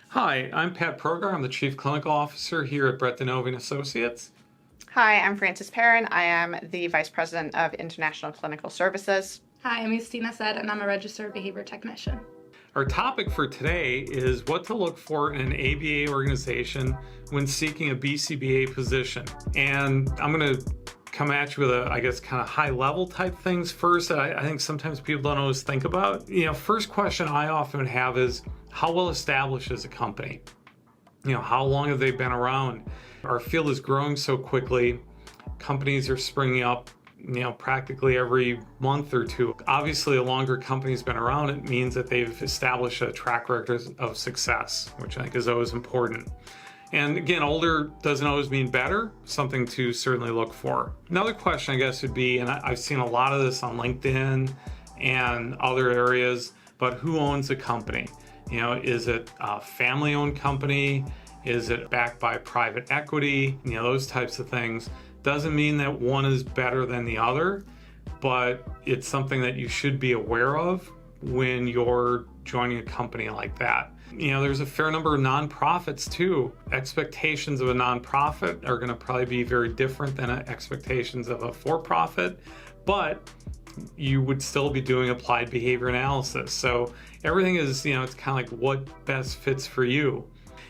Hi, I'm Pat Progar. I'm the Chief Clinical Officer here at Brett DiNovi Associates. Hi, I'm Frances Perrin. I am the Vice President of International Clinical Services. Hi, I'm Justina Said, and I'm a registered behavior technician. Our topic for today is what to look for in an ABA organization when seeking a BCBA position. And I'm going to come at you with kind of high level type things first that I think sometimes people don't always think about. First question I often have is, how well established is a company? How long have they been around? Our field is growing so quickly. Companies are springing up, practically every month or two. Obviously, a longer company's been around, it means that they've established a track record of success, which I think is always important. And again, older doesn't always mean better, something to certainly look for. Another question, I guess, would be, and I've seen a lot of this on LinkedIn and other areas, but who owns the company? Is it a family-owned company? Is it backed by private equity? Those types of things. Doesn't mean that one is better than the other, but it's something that you should be aware of when you're joining a company like that. There's a fair number of nonprofits too. Expectations of a nonprofit are going to probably be very different than expectations of a for-profit, but you would still be doing applied behavior analysis. So everything is, it's kind of like what best fits for you.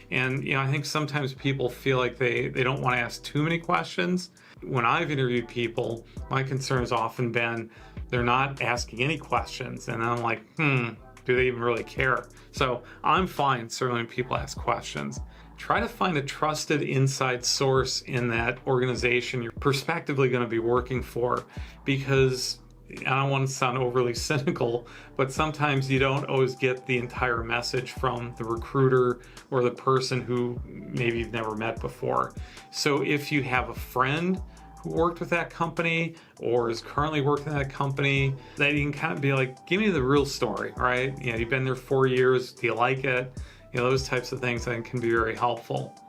And, I think sometimes people feel like they don't want to ask too many questions. When I've interviewed people, my concern has often been they're not asking any questions. And I'm like, do they even really care? So I'm fine, certainly, when people ask questions. Try to find a trusted inside source in that organization you're prospectively going to be working for, because I don't want to sound overly cynical, but sometimes you don't always get the entire message from the recruiter or the person who maybe you've never met before. So if you have a friend who worked with that company or is currently working at that company, that you can kind of be like, give me the real story, right? You've been there 4 years. Do you like it? Those types of things I think can be very helpful.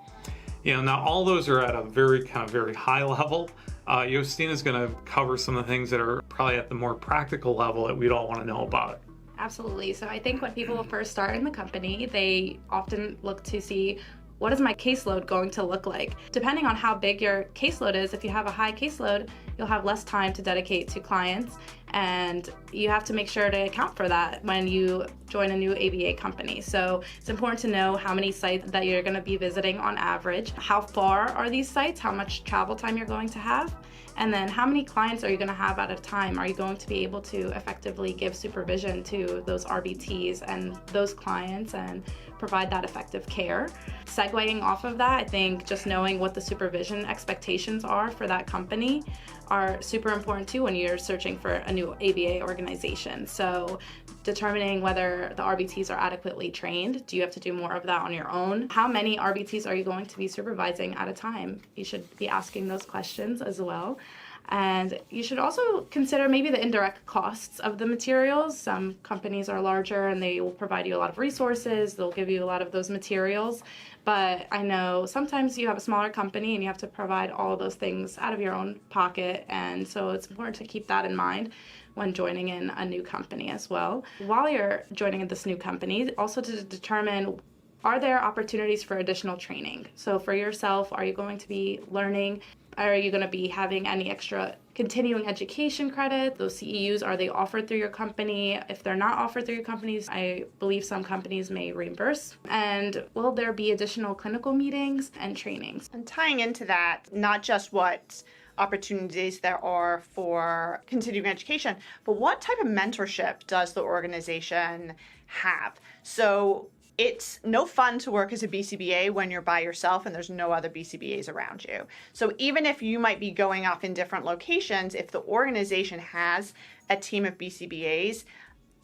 Now all those are at a very high level. Justina is going to cover some of the things that are probably at the more practical level that we'd all want to know about. Absolutely. So I think when people first start in the company, they often look to see, what is my caseload going to look like? Depending on how big your caseload is, if you have a high caseload, you'll have less time to dedicate to clients, and you have to make sure to account for that when you join a new ABA company. So it's important to know how many sites that you're going to be visiting on average, how far are these sites, how much travel time you're going to have, and then how many clients are you going to have at a time? Are you going to be able to effectively give supervision to those RBTs and those clients and provide that effective care? Segueing off of that, I think just knowing what the supervision expectations are for that company are super important too when you're searching for a new ABA organization. So determining whether the RBTs are adequately trained. Do you have to do more of that on your own? How many RBTs are you going to be supervising at a time? You should be asking those questions as well. And you should also consider maybe the indirect costs of the materials. Some companies are larger and they will provide you a lot of resources. They'll give you a lot of those materials. But I know sometimes you have a smaller company and you have to provide all of those things out of your own pocket. And so it's important to keep that in mind when joining in a new company as well. While you're joining this new company, also to determine, are there opportunities for additional training? So for yourself, are you going to be learning? Are you going to be having any extra continuing education credit? Those CEUs, are they offered through your company? If they're not offered through your companies, I believe some companies may reimburse. And will there be additional clinical meetings and trainings? And tying into that, not just what opportunities there are for continuing education, but what type of mentorship does the organization have? So it's no fun to work as a BCBA when you're by yourself and there's no other BCBAs around you. So even if you might be going off in different locations, if the organization has a team of BCBAs,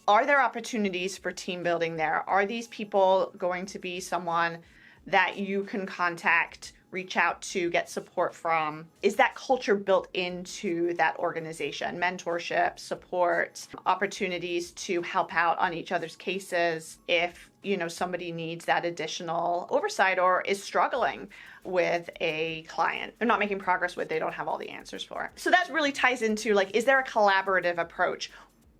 are there opportunities for team building there? Are these people going to be someone that you can contact, reach out to, get support from? Is that culture built into that organization? Mentorship, support, opportunities to help out on each other's cases if, somebody needs that additional oversight or is struggling with a client they're not making progress with, they don't have all the answers for. So that really ties into, is there a collaborative approach?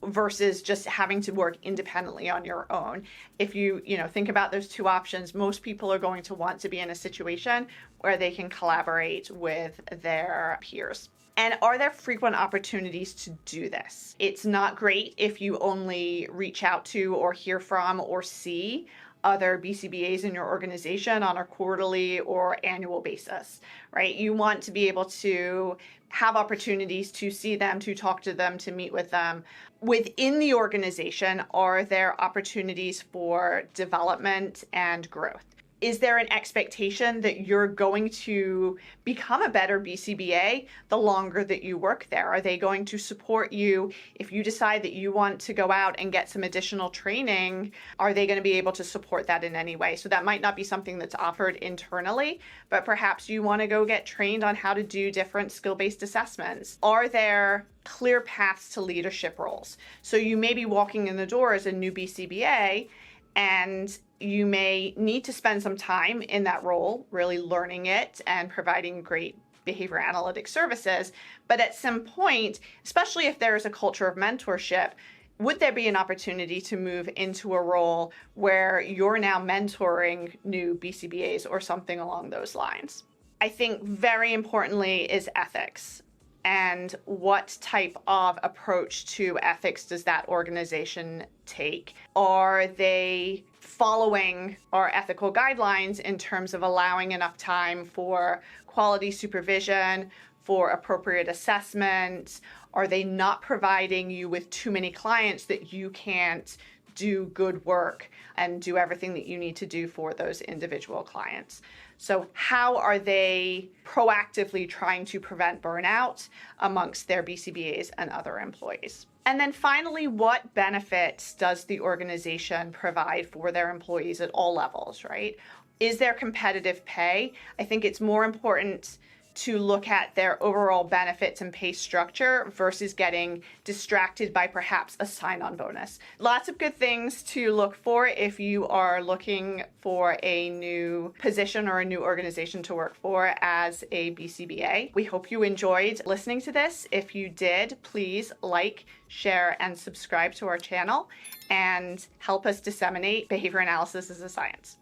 versus just having to work independently on your own. If you think about those two options, most people are going to want to be in a situation where they can collaborate with their peers. And are there frequent opportunities to do this? It's not great if you only reach out to or hear from or see other BCBAs in your organization on a quarterly or annual basis, right? You want to be able to have opportunities to see them, to talk to them, to meet with them. Within the organization, are there opportunities for development and growth? Is there an expectation that you're going to become a better BCBA the longer that you work there? Are they going to support you if you decide that you want to go out and get some additional training? Are they going to be able to support that in any way? So that might not be something that's offered internally, but perhaps you want to go get trained on how to do different skill-based assessments. Are there clear paths to leadership roles? So you may be walking in the door as a new BCBA, and you may need to spend some time in that role, really learning it and providing great behavior analytic services. But at some point, especially if there is a culture of mentorship, would there be an opportunity to move into a role where you're now mentoring new BCBAs or something along those lines? I think very importantly is ethics. And what type of approach to ethics does that organization take? Are they following our ethical guidelines in terms of allowing enough time for quality supervision, for appropriate assessment? Are they not providing you with too many clients that you can't do good work and do everything that you need to do for those individual clients? So how are they proactively trying to prevent burnout amongst their BCBAs and other employees? And then finally, what benefits does the organization provide for their employees at all levels, right? Is there competitive pay? I think it's more important to look at their overall benefits and pay structure versus getting distracted by perhaps a sign-on bonus. Lots of good things to look for if you are looking for a new position or a new organization to work for as a BCBA. We hope you enjoyed listening to this. If you did, please like, share, and subscribe to our channel and help us disseminate behavior analysis as a science.